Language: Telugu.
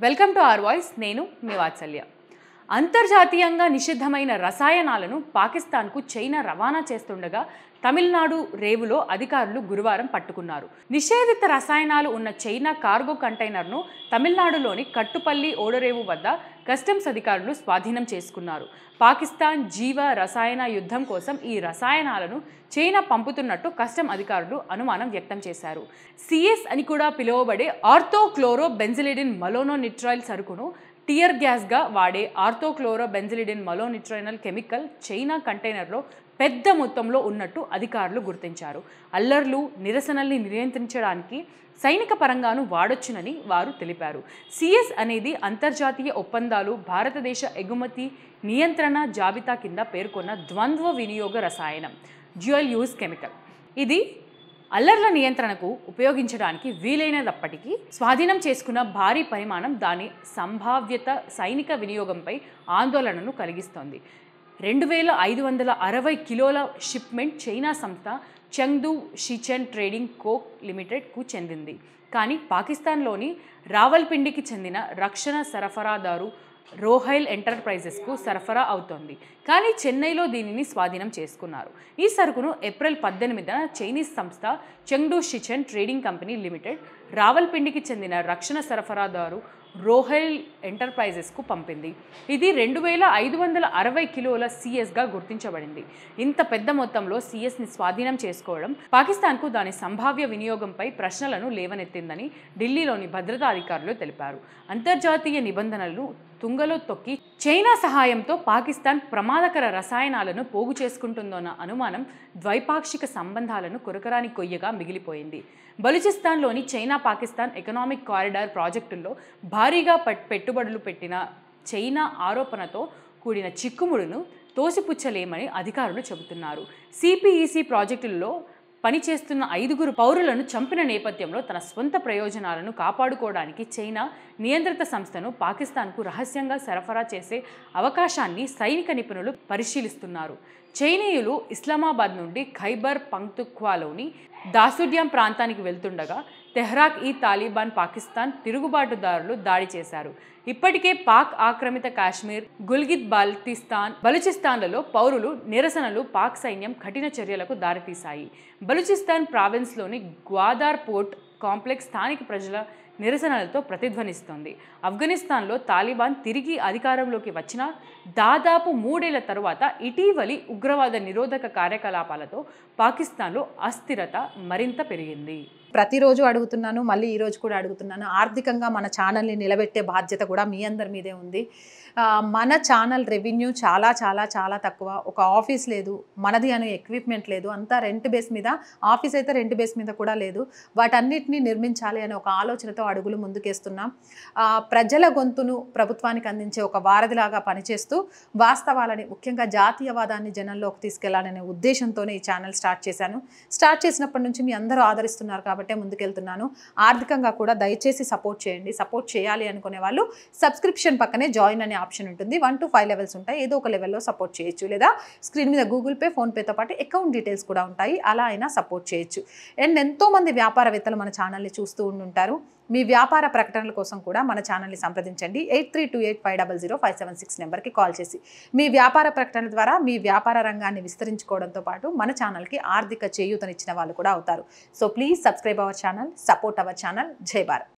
Welcome to our voice. నేను మీ వాత్సల్య. అంతర్జాతీయంగా నిషిద్ధమైన రసాయనాలను పాకిస్తాన్కు చైనా రవాణా చేస్తుండగా తమిళనాడు రేవులో అధికారులు గురువారం పట్టుకున్నారు. నిషేధిత రసాయనాలు ఉన్న చైనా కార్గో కంటైనర్ను తమిళనాడులోని కట్టుపల్లి ఓడరేవు వద్ద కస్టమ్స్ అధికారులు స్వాధీనం చేసుకున్నారు. పాకిస్తాన్ జీవ రసాయన యుద్ధం కోసం ఈ రసాయనాలను చైనా పంపుతున్నట్టు కస్టమ్ అధికారులు అనుమానం వ్యక్తం చేశారు. సిఎస్ అని కూడా పిలువబడే ఆర్థోక్లోరో బెంజిలిడిన్ మలోనోనిట్రైల్ సరుకును టియర్ గ్యాస్గా వాడే ఆర్థోక్లోరో బెంజిలిడిన్ మలోనిట్రైనల్ కెమికల్ చైనా కంటైనర్లో పెద్ద మొత్తంలో ఉన్నట్టు అధికారులు గుర్తించారు. అల్లర్లు, నిరసనల్ని నియంత్రించడానికి సైనిక పరంగాను వాడొచ్చునని వారు తెలిపారు. సిఎస్ అనేది అంతర్జాతీయ ఒప్పందాలు, భారతదేశ ఎగుమతి నియంత్రణ జాబితా కింద పేర్కొన్న ద్వంద్వ వినియోగ రసాయనం, డ్యూయల్ యూజ్ కెమికల్. ఇది అల్లర్ల నియంత్రణకు ఉపయోగించడానికి వీలైనప్పటికీ స్వాధీనం చేసుకున్న భారీ పరిమాణం దాని సంభావ్యత సైనిక వినియోగంపై ఆందోళనను కలిగిస్తోంది. 2560 కిలోల షిప్మెంట్ చైనా సంస్థ చెంగ్డు షిచెన్ ట్రేడింగ్ కో లిమిటెడ్కు చెందింది. కానీ పాకిస్తాన్లోని రావల్పిండికి చెందిన రక్షణ సరఫరాదారు రోహైల్ ఎంటర్ప్రైజెస్కు సరఫరా అవుతోంది. కానీ చెన్నైలో దీనిని స్వాధీనం చేసుకున్నారు. ఈ సరుకును ఏప్రిల్ 18న చైనీస్ సంస్థ చెంగ్డు షిచెన్ ట్రేడింగ్ కంపెనీ లిమిటెడ్ రావల్పిండికి చెందిన రక్షణ సరఫరాదారు రోహైల్ ఎంటర్ప్రైజెస్కు పంపింది. ఇది 2560 కిలోల సిఎస్గా గుర్తించబడింది. ఇంత పెద్ద మొత్తంలో సిఎస్ని స్వాధీనం చేసుకోవడం పాకిస్తాన్కు దాని సంభావ్య వినియోగంపై ప్రశ్నలను లేవనెత్తిందని ఢిల్లీలోని భద్రతా అధికారులు తెలిపారు. అంతర్జాతీయ నిబంధనలను తుంగలో తొక్కి చైనా సహాయంతో పాకిస్తాన్ ప్రమాదకర రసాయనాలను పోగు చేసుకుంటుందన్న అనుమానం ద్వైపాక్షిక సంబంధాలను కొరకరాని కొయ్యగా మిగిలిపోయింది. బలూచిస్తాన్లోని చైనా పాకిస్తాన్ ఎకనామిక్ కారిడార్ ప్రాజెక్టుల్లో భారీగా పెట్టుబడులు పెట్టిన చైనా ఆరోపణతో కూడిన చిక్కుముడును తోసిపుచ్చలేమని అధికారులు చెబుతున్నారు. సిపిఈసి ప్రాజెక్టుల్లో పనిచేస్తున్న 5 పౌరులను చంపిన నేపథ్యంలో తన స్వంత ప్రయోజనాలను కాపాడుకోవడానికి చైనా నియంత్రిత సంస్థను పాకిస్తాన్కు రహస్యంగా సరఫరా చేసే అవకాశాన్ని సైనిక నిపుణులు పరిశీలిస్తున్నారు. చైనీయులు ఇస్లామాబాద్ నుండి ఖైబర్ పఖ్తూన్ఖ్వాలోని దాసుడ్యాం ప్రాంతానికి వెళ్తుండగా తెహ్రాక్ ఈ తాలిబాన్ పాకిస్తాన్ తిరుగుబాటుదారులు దాడి చేశారు. ఇప్పటికే పాక్ ఆక్రమిత కాశ్మీర్, గుల్గిత్ బలూచిస్తాన్లలో పౌరులు నిరసనలు పాక్ సైన్యం కఠిన చర్యలకు దారితీశాయి. బలూచిస్తాన్ ప్రావిన్స్లోని గ్వాదార్ పోర్ట్ కాంప్లెక్స్ స్థానిక ప్రజల నిరసనలతో ప్రతిధ్వనిస్తోంది. ఆఫ్ఘనిస్తాన్లో తాలిబాన్ తిరిగి అధికారంలోకి వచ్చిన దాదాపు 3 ఏళ్ల తరువాత ఇటీవలి ఉగ్రవాద నిరోధక కార్యకలాపాలతో పాకిస్తాన్లో అస్థిరత మరింత పెరిగింది. ప్రతిరోజు అడుగుతున్నాను, మళ్ళీ ఈరోజు కూడా అడుగుతున్నాను. ఆర్థికంగా మన ఛానల్ని నిలబెట్టే బాధ్యత కూడా మీ అందరి మీదే ఉంది. మన ఛానల్ రెవెన్యూ చాలా చాలా చాలా తక్కువ. ఒక ఆఫీస్ లేదు, మనది అనే ఎక్విప్మెంట్ లేదు, అంతా రెంట్ బేస్ మీద. ఆఫీస్ అయితే రెంట్ బేస్ మీద కూడా లేదు. వాటన్నిటిని నిర్మించాలి అనే ఒక ఆలోచనతో అడుగులు ముందుకేస్తున్నాం. ప్రజల గొంతును ప్రభుత్వానికి అందించే ఒక వారధిలాగా పనిచేస్తూ వాస్తవాలని, ముఖ్యంగా జాతీయవాదాన్ని జనంలోకి తీసుకెళ్లాలనే ఉద్దేశంతోనే ఈ ఛానల్ స్టార్ట్ చేశాను. స్టార్ట్ చేసినప్పటి నుంచి మీ అందరూ ఆదరిస్తున్నారు కాబట్టే ముందుకెళ్తున్నాను. ఆర్థికంగా కూడా దయచేసి సపోర్ట్ చేయండి. సపోర్ట్ చేయాలి అనుకునే వాళ్ళు సబ్స్క్రిప్షన్ పక్కనే జాయిన్ అనే ఆప్షన్ ఉంటుంది. 1 to 5 లెవెల్స్ ఉంటాయి. ఏదో ఒక లెవెల్లో సపోర్ట్ చేయొచ్చు. లేదా స్క్రీన్ మీద గూగుల్ పే, ఫోన్పేతో పాటు అకౌంట్ డీటెయిల్స్ కూడా ఉంటాయి. అలా అయినా సపోర్ట్ చేయొచ్చు. అండ్ ఎంతోమంది వ్యాపారవేత్తలు మన ఛానల్ని చూస్తూ ఉంటుంటారు. మీ వ్యాపార ప్రకటనల కోసం కూడా మన ఛానల్ని సంప్రదించండి. 8328500576 నెంబర్కి కాల్ చేసి మీ వ్యాపార ప్రకటన ద్వారా మీ వ్యాపార రంగాన్ని విస్తరించుకోవడంతో పాటు మన ఛానల్కి ఆర్థిక చేయూతనిచ్చిన వాళ్ళు కూడా అవుతారు. So please subscribe our channel, support our channel. జై భారత్.